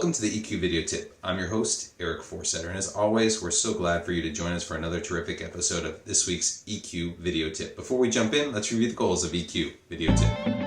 Welcome to the EQ Video Tip. I'm your host, Eric Forsetter, and as always, we're so glad for you to join us for another terrific episode of this week's EQ Video Tip. Before we jump in, let's review the goals of EQ Video Tip.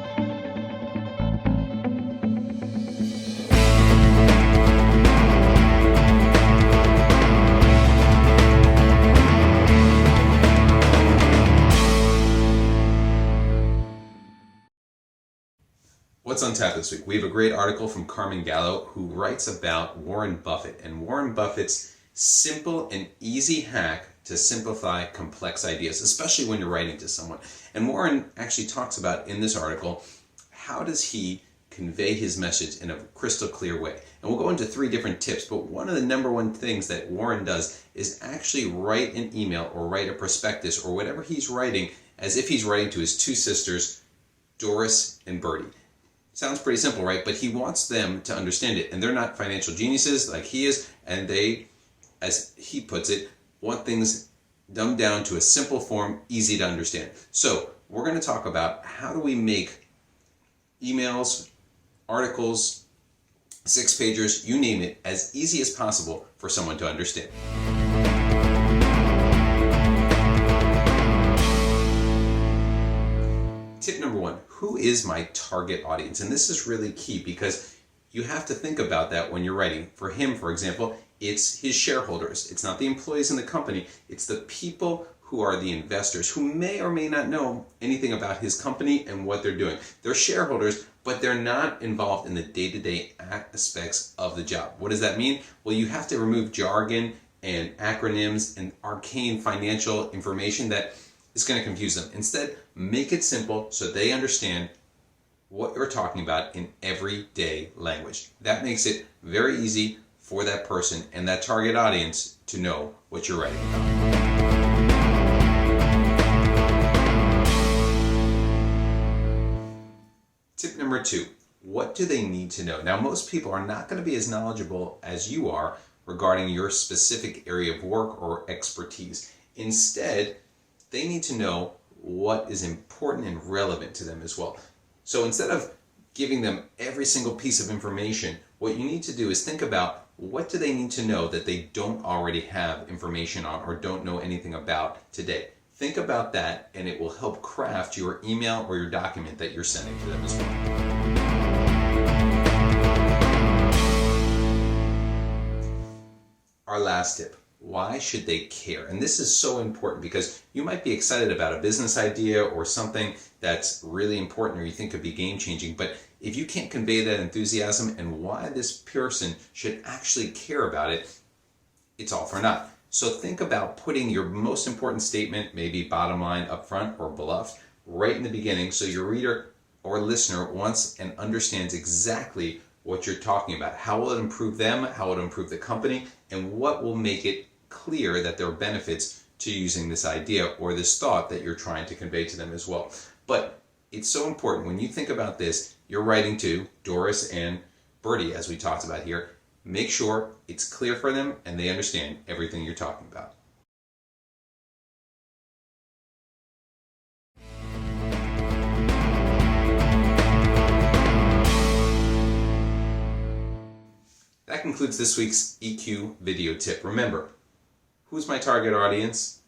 What's on tap this week? We have a great article from Carmen Gallo who writes about Warren Buffett and Warren Buffett's simple and easy hack to simplify complex ideas, especially when you're writing to someone. And Warren actually talks about in this article, how does he convey his message in a crystal clear way? And we'll go into 3 different tips, but one of the number one things that Warren does is actually write an email or write a prospectus or whatever he's writing as if he's writing to his 2 sisters, Doris and Bertie. Sounds pretty simple, right? But he wants them to understand it. And they're not financial geniuses like he is. And they, as he puts it, want things dumbed down to a simple form, easy to understand. So we're going to talk about how do we make emails, articles, 6-pagers, you name it, as easy as possible for someone to understand. Tip number 1, who is my target audience? And this is really key because you have to think about that when you're writing. For him, for example, it's his shareholders. It's not the employees in the company. It's the people who are the investors who may or may not know anything about his company and what they're doing. They're shareholders, but they're not involved in the day-to-day aspects of the job. What does that mean? Well, you have to remove jargon and acronyms and arcane financial information that is going to confuse them. Instead, make it simple so they understand what you're talking about in everyday language. That makes it very easy for that person and that target audience to know what you're writing about. Tip number 2, what do they need to know? Now, most people are not going to be as knowledgeable as you are regarding your specific area of work or expertise. Instead, they need to know what is important and relevant to them as well. So instead of giving them every single piece of information, what you need to do is think about what do they need to know that they don't already have information on or don't know anything about today. Think about that and it will help craft your email or your document that you're sending to them as well. Our last tip. Why should they care? And this is so important because you might be excited about a business idea or something that's really important or you think could be game-changing, but if you can't convey that enthusiasm and why this person should actually care about it, it's all for naught. So think about putting your most important statement, maybe bottom line up front or bluff, right in the beginning so your reader or listener wants and understands exactly what you're talking about. How will it improve them? How will it improve the company? And what will make it clear that there are benefits to using this idea or this thought that you're trying to convey to them as well. But it's so important when you think about this, you're writing to Doris and Bertie, as we talked about here. Make sure it's clear for them and they understand everything you're talking about. That concludes this week's EQ Video Tip. Remember, who's my target audience?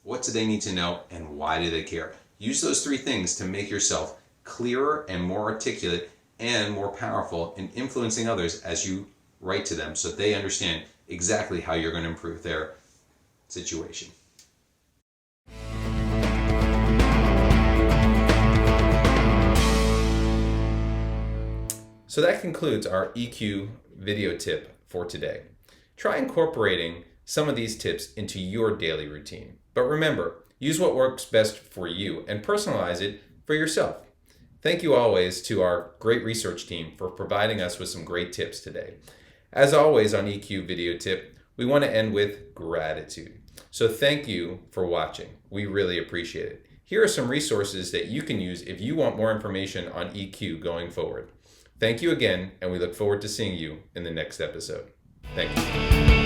What do they need to know? And why do they care? Use those 3 things to make yourself clearer and more articulate and more powerful in influencing others as you write to them so they understand exactly how you're going to improve their situation. So that concludes our EQ video tip for today. Try incorporating some of these tips into your daily routine. But remember, use what works best for you and personalize it for yourself. Thank you always to our great research team for providing us with some great tips today. As always on EQ Video Tip, we want to end with gratitude. So thank you for watching. We really appreciate it. Here are some resources that you can use if you want more information on EQ going forward. Thank you again, and we look forward to seeing you in the next episode. Thank you.